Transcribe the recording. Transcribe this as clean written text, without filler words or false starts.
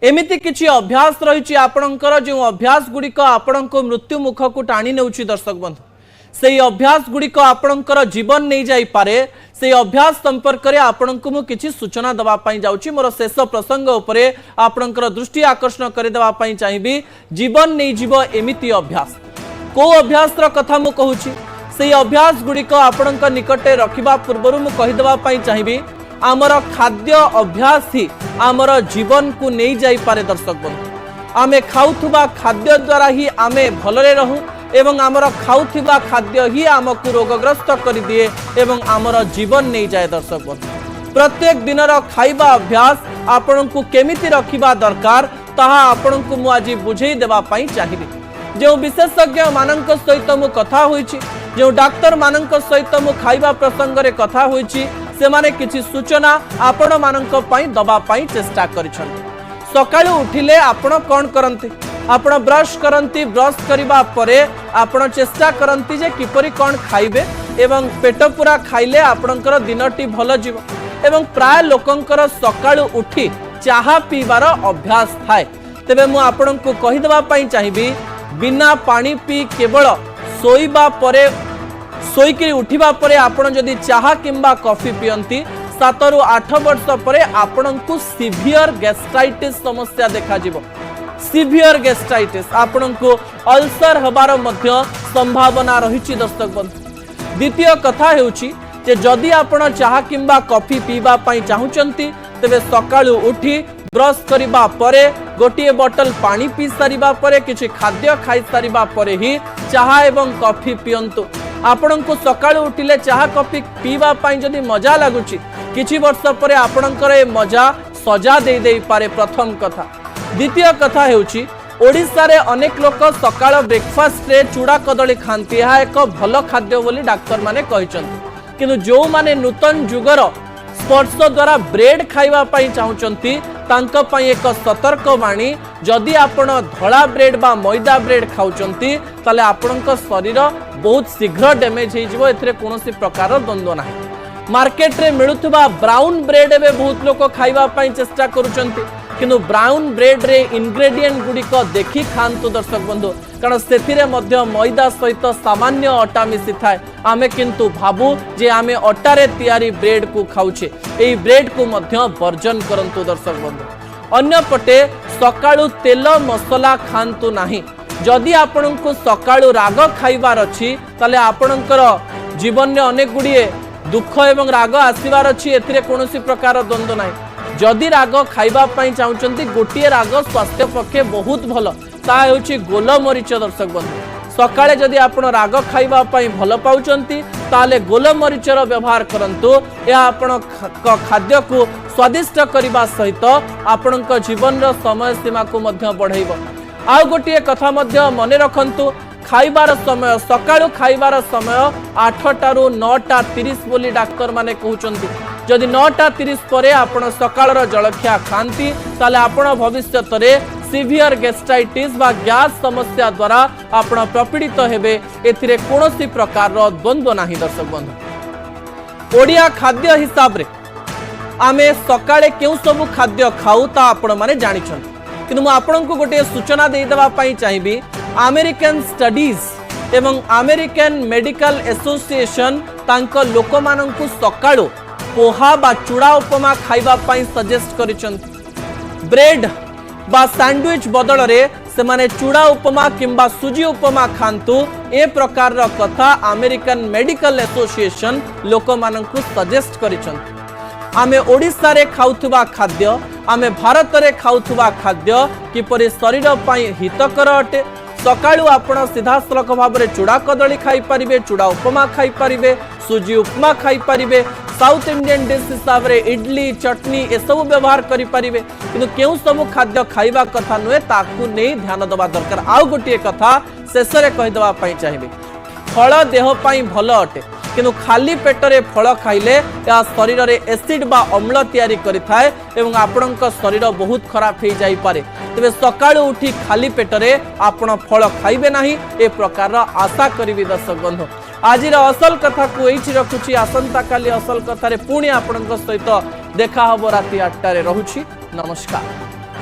एमिति किछि अभ्यास रही आपणकर जो अभ्यास गुड़िक आपण को मृत्यु मुख को टाणी नेउछि दर्शक बंधु से अभ्यास गुड़िक आपणकर जीवन नहीं जाई पारे से अभ्यास संपर्क में आपण को मु किछि सूचना दबा पई जाउछि मोर शेष प्रसंग उपरे आपणकर दृष्टि आकर्षण करे दबा पई चाहिबी जीवन नहीं जीव एमिति अभ्यास को अभ्यास रो कथा मु कहूछि से अभ्यास गुड़िक आपणक निकटे रखिबा पूर्वरु मु कहि दबा पई चाहिबी आमर खाद्य अभ्यास ही आमर जीवन को नहीं जाई पारे दर्शक बंधु आमे खाउथुबा खाद्य द्वारा ही आमे भलरे रहू एवं आमर खाउथिबा खाद्य ही आमको रोगग्रस्त कर दिए एवं आमर जीवन नहीं जाए दर्शक बंधु प्रत्येक दिन खाइबा अभ्यास आपण को केमिति रखिबा दरकार ताहा आपण को मु आज बुझेई देबा पई चाहिबी जो विशेषज्ञ मानक सहित मु कथा होईछि जो डाक्टर मानक सहित मु खाइबा प्रसंग रे कथा होईछि से माने किछि सूचना आपण मानक पई दबा पई चेष्टा करिछन्ति सकाळु उठिले आपण कोन करन्ति आपण ब्रश करन्ति ब्रश करिबा परे आपण चेष्टा करन्ति जे किपरि कोन खाइबे एवं पेट पूरा खाइले आपणकर दिनटी भल जीव एवं प्राय लोकंकर सकाळु उठी चाहा पीबार अभ्यास थाए तेबे मु आपण को कहि देबा पई चाहिबी बिना पानी पी केवल सोइबा परे सोईकरी उठिबा परे आपण जदि चाहा किंबा कॉफी पियंती 7 रु 8 वर्ष परे आपण को सीवियर गैस्ट्राइटिस समस्या देखा जिवो सीवियर गैस्ट्राइटिस आपण को अल्सर हबार मध्य संभावना रहिछि दर्शक बंधु द्वितीय कथा हेउछि जे जदि आपण चाहा किंबा कॉफी पीबा पई चाहुचंती तबे सकाळु उठी ब्रश करिबा परे गोटिए बोतल पानी पी सारिबा परे किछि खाद्य खाई सारिबा परे ही चाहा एवं कॉफी पियंतु आपण को सकाळु उठिले चाहा कॉफी पीबा पई जदि मजा लागुछि किछि वर्ष परे आपणकर ए मजा सजा दे दे पारे प्रथम कथा द्वितीय कथा हेउछि ओडिसा रे अनेक लोक सकाळ ब्रेकफास्ट रे चूड़ा कदली खांती है एक भल खाद्य बोली डाक्टर माने कहिसंती किंतु जो माने नूतन जुगर स्पर्श द्वारा ब्रेड खाइबा पई चाहुचंती तांक पई एक सतर्क वाणी जदि आपण धड़ा ब्रेड बा मैदा ब्रेड खाउचंती ताले आपणक शरीर बहुत शीघ्र डैमेज हे जिवो एथरे कोनोसी प्रकार द्वंद्व नाही मार्केट रे मिलुथबा ब्राउन ब्रेड एबे बहुत लोक खाइबा पई चेष्टा करूचंती किंतु ब्राउन ब्रेड रे इंग्रेडिएंट गुड़िक देखि खांतु दर्शक बंधु कारण सेथिरे मध्य मैदा सहित सामान्य अटा मिसी थाए आमे किंतु भाबु जे आमे अटा रे तयारी ब्रेड को खाउछे एई ब्रेड को मध्य वर्जन करंतु दर्शक बंधु अन्य पटे सकाळु तेल मसला खांतु नाही जदि आपण को सकाळु राग खाइबार अछि ताले आपणकर जीवन में अनेक गुड़िए दुख एवं राग आसीबार अछि एथिरे कोनोसी प्रकार द्वंद्व नाही जदि राग खाइबा पई चाहुचंती गोटिए राग स्वास्थ्य पक्षे बहुत भल ता हेउछि गोलमरीच दर्शक बंधु सकाळे जदि आपण राग खाइबा पई भल पाउचंती ताले गोलमरीचर व्यवहार करंतु या आपण खाद्य को स्वादिष्ट करबा सहित आपणक जीवन रो समय सीमा को मध्य बढ़ाइबो आउ गोटिए कथा मध्य मने रखंतु खाइबार समय सकाळु खाइबार समय 8टा रु 9:30 बोली डाक्टर माने कहउचंती जदि 9:30 परे आपण सकाळर जलखिया खांती ताले आपण भविष्यत रे सीवियर गैस्ट्राइटिस बा गैस समस्या द्वारा आपण प्रपीड़ित हेबे एथिरे कोनोसी प्रकार रो द्वंद्व नाही दर्शक बंधु ओडिया खाद्य हिसाब रे आमे सकाळे केउ सब खाद्य खाऊ ता आपण माने जानि छन किंतु आपण को गोटे सूचना दे देबा पई चाहिबी अमेरिकन स्टडीज एवं अमेरिकन मेडिकल एसोसिएशन तांक लोक माननकु सकाळो पोहा बा चूड़ा उपमा खाइबा पई सजेस्ट करिसंती ब्रेड बा सैंडविच बदल रे से माने चूड़ा उपमा किंबा सुजी उपमा खांतु ए प्रकार रो कथा अमेरिकन मेडिकल एसोसिएशन लोक माननकु सजेस्ट करिसंती आमे ओडिसा रे खाउथुबा खाद्य आमे भारत रे खाउथुबा खाद्य किपरि शरीर पई हितकर अटे सकाळु आपण सीधा सलख भाव में चूड़ा कदली खाई पारिबे चूड़ा उपमा खाई पारिबे सुजी उपमा खाई पारिबे साउथ इंडियन डिश हिसाब रे इडली चटनी ए सब व्यवहार करि पारिबे किंतु केउ सब खाद्य खाइबा कथा नुहे ताकू नै ध्यान दबा दरकार आउ गोटिए कथा शेष रे कहि दबा पई चाहिबे फल देह पई भलो अटे किंतु खाली पेटरे फल खाइले या शरीर रे एसिड बा अम्ल तयारी करिथाय एवं आपणक शरीर बहुत खराब हो जाई पारे तबे सकाळु उठी खाली पेटरे आपण फल खाइबे नाही ए प्रकार आशा करिवि दर्शक बंधु आज असल कथा को एठी रखुची आसंता काली असल कथा रे पुणी आपणक सहित देखा हबो राति 8 रे रहुची नमस्कार।